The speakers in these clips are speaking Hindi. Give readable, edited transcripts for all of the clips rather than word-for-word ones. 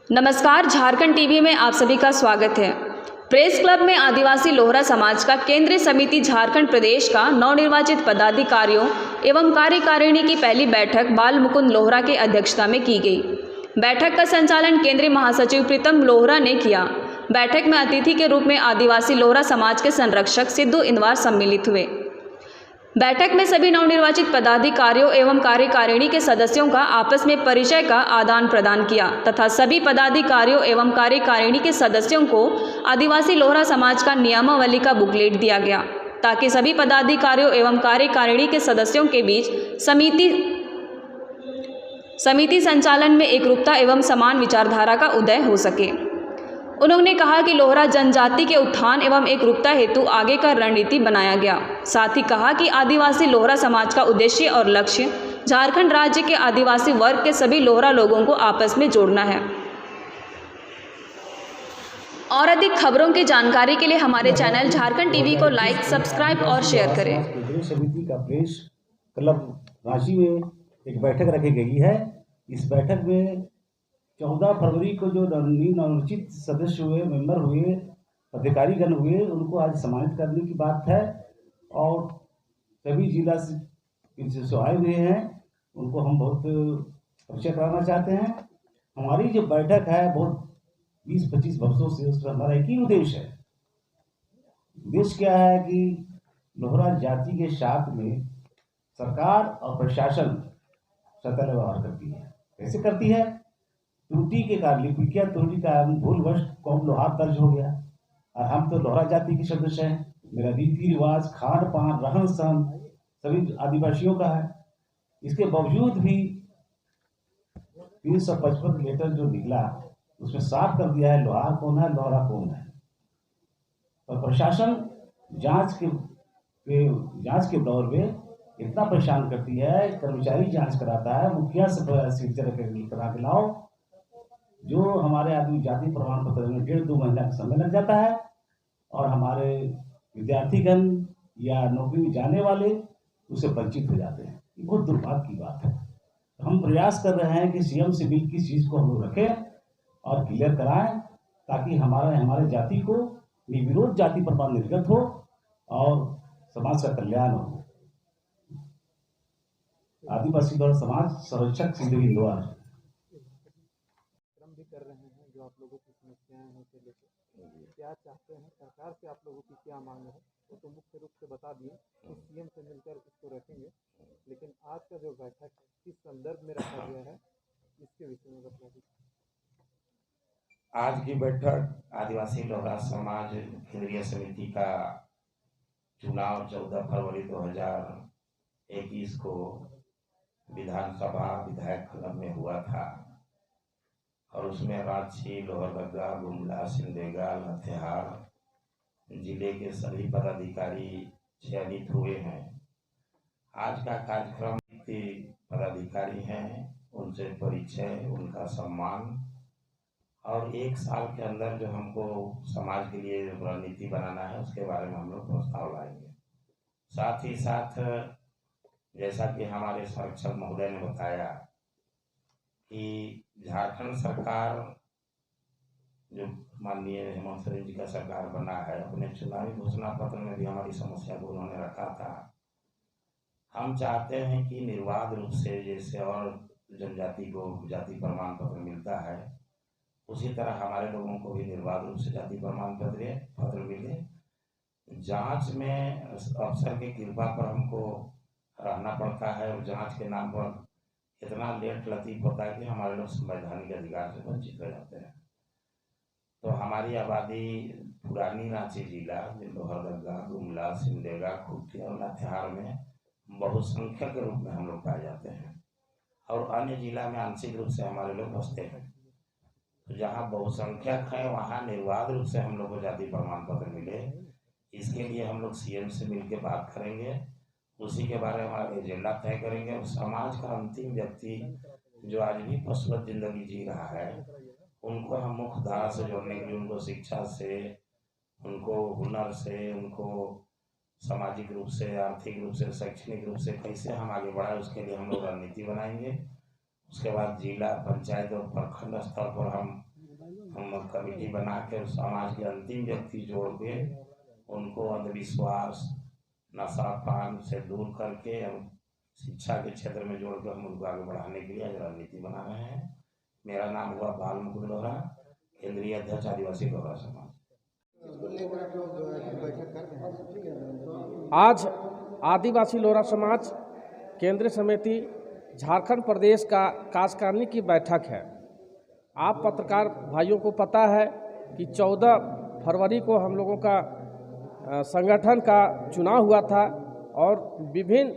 नमस्कार, झारखंड टीवी में आप सभी का स्वागत है। प्रेस क्लब में आदिवासी लोहरा समाज का केंद्रीय समिति झारखंड प्रदेश का नवनिर्वाचित पदाधिकारियों एवं कार्यकारिणी की पहली बैठक बाल मुकुंद लोहरा के अध्यक्षता में की गई। बैठक का संचालन केंद्रीय महासचिव प्रीतम लोहरा ने किया। बैठक में अतिथि के रूप में आदिवासी लोहरा समाज के संरक्षक सिद्धू इनवार सम्मिलित हुए। बैठक में सभी नवनिर्वाचित पदाधिकारियों एवं कार्यकारिणी के सदस्यों का आपस में परिचय का आदान प्रदान किया तथा सभी पदाधिकारियों एवं कार्यकारिणी के सदस्यों को आदिवासी लोहरा समाज का नियमावली का बुकलेट दिया गया ताकि सभी पदाधिकारियों एवं कार्यकारिणी के सदस्यों के बीच समिति संचालन में एकरूपता एवं समान विचारधारा का उदय हो सके। उन्होंने कहा कि लोहरा जनजाति के उत्थान एवं एकरूपता हेतु आगे का रणनीति बनाया गया। साथ ही कहा कि आदिवासी लोहरा समाज का उद्देश्य और लक्ष्य झारखंड राज्य के आदिवासी वर्ग के सभी लोहरा लोगों को आपस में जोड़ना है। और अधिक खबरों की जानकारी के लिए हमारे चैनल झारखंड टीवी को लाइक, सब्सक्राइब और शेयर करें। केंद्रीय समिति का प्रेस क्लब रांची में एक बैठक रखी गई है। इस बैठक में 14 फरवरी को जो नवनिर्वाचित सदस्य हुए, मेंबर हुए, पदाधिकारीगण हुए, उनको आज सम्मानित करने की बात है। और सभी जिला से जो आए हुए हैं उनको हम बहुत परिचय कराना चाहते हैं। हमारी जो बैठक है बहुत 20-25 वर्षों से उसमें हमारा एक ही उद्देश्य है। उद्देश्य क्या है कि लोहरा जाति के साथ में सरकार और प्रशासन सतत व्यवहार करती है। कैसे करती है? त्रुटि के कारण, लिपिकिया त्रुटि का भूलवश कौम लोहार दर्ज हो गया और हम तो लोहरा जाति के सदस्य हैं। मेरा रीति रिवाज, खान पान, रहन सहन सभी आदिवासियों का है। इसके बावजूद भी 355 लेटर जो निकला उसमें साफ कर दिया है लोहार कौन है, लोहरा कौन है। और प्रशासन जांच के दौर में इतना परेशान करती है, कर्मचारी जांच कराता है, मुखिया से सिग्नेचर करा के लाओ। जो हमारे आदमी जाति प्रमाण पत्र में 1.5-2 महीना का समय लग जाता है और हमारे विद्यार्थीगण या नौकरी में जाने वाले उससे वंचित हो जाते हैं। ये बहुत दुर्भाग्य की बात है। हम प्रयास कर रहे हैं कि सीएम से बिल की चीज़ को हम लोग रखें और क्लियर कराएं ताकि हमारे जाति को निर्विरोध जाति प्रमाण निर्गत हो और समाज का कल्याण हो। आदिवासी लोहरा समाज संरक्षक सिद्धू इनवार कर रहे हैं। जो आप लोगों की समस्याएं हैं उसे लेकर क्या चाहते हैं, सरकार से आप लोगों की क्या मांग है वो तो मुख्य रूप से बता दिए कि सीएम से मिलकर इसको रखेंगे। लेकिन आज का जो बैठक है किस संदर्भ में रखा गया है इसके विषय में बता दीजिए। आज की बैठक आदिवासी लोहरा समाज केंद्रीय समिति का चुनाव 14 फरवरी 2021 को विधानसभा विधायक क्लब में हुआ था और उसमें रांची, लोहरदगा, गुमला, सिमडेगा, लातेहार जिले के सभी पदाधिकारी चयनित हुए हैं। आज का कार्यक्रम पदाधिकारी हैं उनसे परिचय, उनका सम्मान और 1 साल के अंदर जो हमको समाज के लिए रणनीति बनाना है उसके बारे में हम लोग प्रस्ताव लाएंगे। साथ ही साथ जैसा कि हमारे संरक्षक महोदय ने बताया कि झारखंड सरकार जो माननीय हेमंत सोरेन जी का सरकार बना है, अपने चुनावी घोषणा पत्र में भी हमारी समस्या को उन्होंने रखा था। हम चाहते हैं कि निर्बाध रूप से जैसे और जनजाति को जाति प्रमाण पत्र मिलता है उसी तरह हमारे लोगों को भी निर्बाध रूप से जाति प्रमाण पत्र मिले। जांच में अफसर की कृपा पर हमको रहना पड़ता है और जांच के नाम पर इतना लेट लतीफ होता है कि हमारे लोग संवैधानिक अधिकार से वंचित हो जाते हैं। तो हमारी आबादी पुरानी रांची जिला लोहरदगा, गुमला, सिमडेगा, खूंटी और लातेहार में बहुसंख्यक के रूप में हम लोग पाए जाते हैं और अन्य जिला में आंशिक रूप से हमारे लोग बसते हैं। तो जहाँ बहुसंख्यक है वहाँ निर्बाध रूप से हम लोग को जाति प्रमाण पत्र मिले, इसके लिए हम लोग सीएम से मिलकर बात करेंगे, उसी के बारे में हमारा एजेंडा तय करेंगे। और समाज का अंतिम व्यक्ति जो आज भी पशुवत जिंदगी जी रहा है उनको हम मुख्य धारा से जोड़ने के लिए उनको शिक्षा से, उनको हुनर से, उनको सामाजिक रूप से, आर्थिक रूप से, शैक्षणिक रूप से कैसे हम आगे बढ़ाए उसके लिए हम लोग रणनीति बनाएंगे। उसके बाद जिला पंचायत और प्रखंड स्तर पर हम हम कमेटी बना के समाज के अंतिम व्यक्ति जोड़ के उनको अंधविश्वास नशा पान से दूर करके हम शिक्षा के क्षेत्र में जोड़ कर हम उनको आगे बढ़ाने के लिए आज रणनीति बना रहे हैं। मेरा नाम हुआ बाल मुकुंद लोहरा, केंद्रीय अध्यक्ष आदिवासी लोहरा समाज। आज आदिवासी लोहरा समाज केंद्रीय समिति झारखंड प्रदेश का कार्यकारिणी की बैठक है। आप पत्रकार भाइयों को पता है कि 14 फरवरी को हम लोगों का संगठन का चुनाव हुआ था और विभिन्न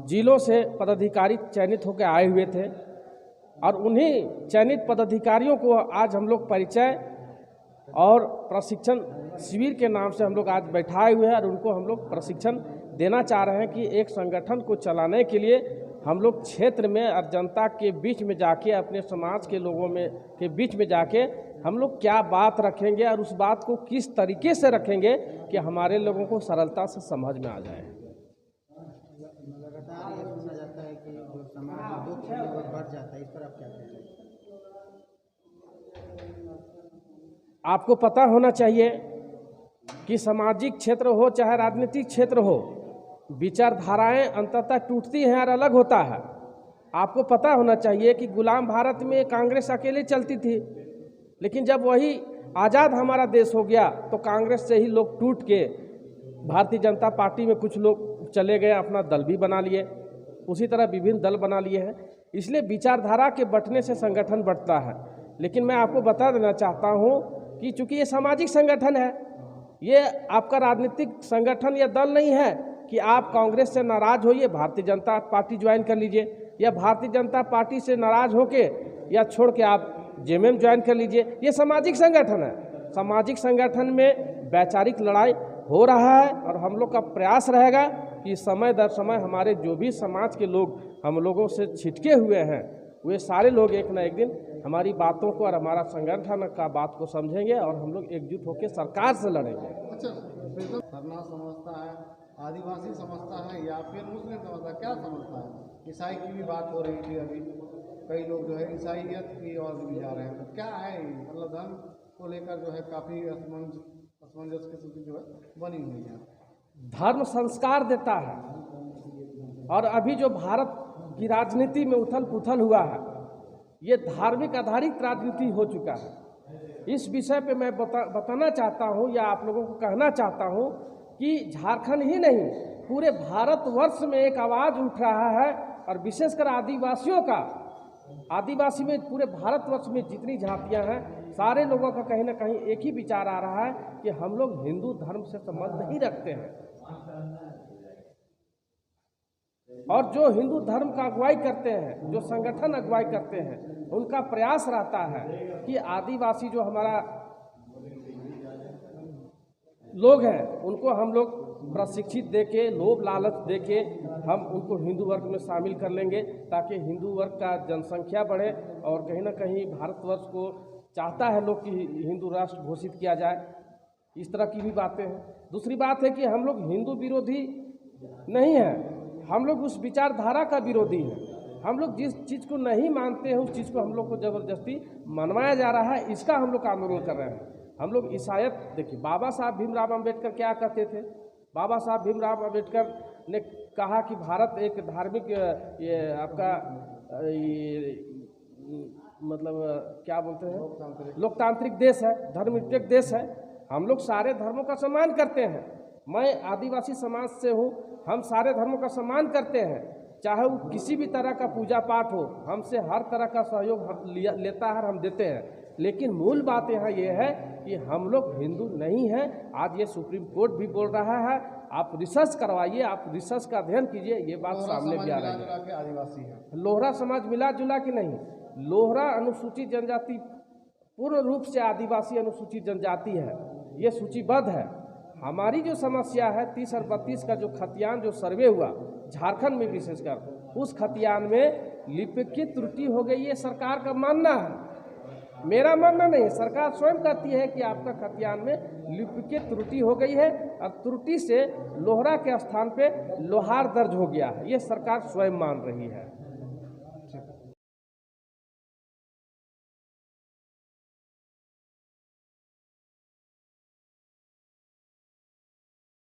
जिलों से पदाधिकारी चयनित होकर आए हुए थे और उन्हीं चयनित पदाधिकारियों को आज हम लोग परिचय और प्रशिक्षण शिविर के नाम से हम लोग आज बैठाए हुए हैं और उनको हम लोग प्रशिक्षण देना चाह रहे हैं कि एक संगठन को चलाने के लिए हम लोग क्षेत्र में और जनता के बीच में जाके अपने समाज के लोगों में के बीच में जाके हम लोग क्या बात रखेंगे और उस बात को किस तरीके से रखेंगे कि हमारे लोगों को सरलता से समझ में आ जाए। लगातार ये सुना जाता है कि जो समाज दो चीज़ों पर बढ़ जाता है, इस पर आप क्या कहते हैं? आपको पता होना चाहिए कि सामाजिक क्षेत्र हो चाहे राजनीतिक क्षेत्र हो, विचारधाराएं अंततः टूटती हैं और अलग होता है। आपको पता होना चाहिए कि गुलाम भारत में कांग्रेस अकेले चलती थी, लेकिन जब वही आज़ाद हमारा देश हो गया तो कांग्रेस से ही लोग टूट के भारतीय जनता पार्टी में कुछ लोग चले गए, अपना दल भी बना लिए, उसी तरह विभिन्न दल बना लिए हैं। इसलिए विचारधारा के बंटने से संगठन बढ़ता है। लेकिन मैं आपको बता देना चाहता हूँ कि चूँकि ये सामाजिक संगठन है, ये आपका राजनीतिक संगठन या दल नहीं है कि आप कांग्रेस से नाराज होइए भारतीय जनता पार्टी ज्वाइन कर लीजिए या भारतीय जनता पार्टी से नाराज होके या छोड़ के आप जेएमएम ज्वाइन कर लीजिए। ये सामाजिक संगठन है। सामाजिक संगठन में वैचारिक लड़ाई हो रहा है और हम लोग का प्रयास रहेगा कि समय दर समय हमारे जो भी समाज के लोग हम लोगों से छिटके हुए हैं वे सारे लोग एक न एक दिन हमारी बातों को और हमारा संगठन का बात को समझेंगे और हम लोग एकजुट होकर सरकार से लड़ेंगे। अच्छा, सरना समझता है, आदिवासी समझता है या फिर मुस्लिम समझता है, क्या समझता है? ईसाई की भी बात हो रही थी अभी, कई लोग जो है ईसाइयत की ओर भी जा रहे हैं, तो क्या है मतलब धर्म को लेकर जो है काफ़ी असमंजस की स्थिति जो है बनी हुई है। धर्म संस्कार देता है और अभी जो भारत की राजनीति में उथल पुथल हुआ है ये धार्मिक आधारित राजनीति हो चुका है। इस विषय पे मैं बताना चाहता हूँ या आप लोगों को कहना चाहता हूँ कि झारखंड ही नहीं पूरे भारतवर्ष में एक आवाज़ उठ रहा है और विशेषकर आदिवासियों का, आदिवासी में पूरे भारतवर्ष में जितनी जातियां हैं सारे लोगों का कहीं ना कहीं एक ही विचार आ रहा है कि हम लोग हिंदू धर्म से संबंध नहीं रखते हैं और जो हिंदू धर्म का अगुवाई करते हैं, जो संगठन अगुवाई करते हैं, उनका प्रयास रहता है कि आदिवासी जो हमारा लोग हैं उनको हम लोग प्रशिक्षित देके, लोभ लालच देके हम उनको हिंदू वर्ग में शामिल कर लेंगे ताकि हिंदू वर्ग का जनसंख्या बढ़े और कहीं ना कहीं भारतवर्ष को चाहता है लोग कि हिंदू राष्ट्र घोषित किया जाए। इस तरह की भी बातें हैं। दूसरी बात है कि हम लोग हिंदू विरोधी नहीं हैं, हम लोग उस विचारधारा का विरोधी हैं। हम लोग जिस चीज़ को नहीं मानते हैं उस चीज़ को हम लोग को ज़बरदस्ती मनवाया जा रहा है, इसका हम लोग आंदोलन कर रहे हैं। हम लोग ईसाईयत देखिए, बाबा साहब भीमराव अम्बेडकर क्या कहते थे? बाबा साहब भीमराव अम्बेडकर ने कहा कि भारत एक धार्मिक ये आपका मतलब क्या बोलते हैं, लोकतांत्रिक देश है, धर्मनिरपेक्ष देश है। हम लोग सारे धर्मों का सम्मान करते हैं। मैं आदिवासी समाज से हूँ, हम सारे धर्मों का सम्मान करते हैं, चाहे वो किसी भी तरह का पूजा पाठ हो, हमसे हर तरह का सहयोग लेता है, हम देते हैं। लेकिन मूल बात यहाँ ये है कि हम लोग हिंदू नहीं हैं। आज ये सुप्रीम कोर्ट भी बोल रहा है, आप रिसर्च करवाइए, आप रिसर्च का अध्ययन कीजिए, ये बात सामने भी आ रही है। आदिवासी है, लोहरा समाज मिला जुला कि नहीं? लोहरा अनुसूचित जनजाति पूर्ण रूप से आदिवासी अनुसूचित जनजाति है, ये सूचीबद्ध है। हमारी जो समस्या है 30 और 32 का जो खतियान जो सर्वे हुआ झारखंड में विशेषकर, उस खतियान में लिपि की त्रुटि हो गई, ये सरकार का मानना है, मेरा मानना नहीं। सरकार स्वयं कहती है कि आपका खतियान में लिपि की त्रुटि हो गई है और त्रुटि से लोहरा के स्थान पे लोहार दर्ज हो गया है, ये सरकार स्वयं मान रही है।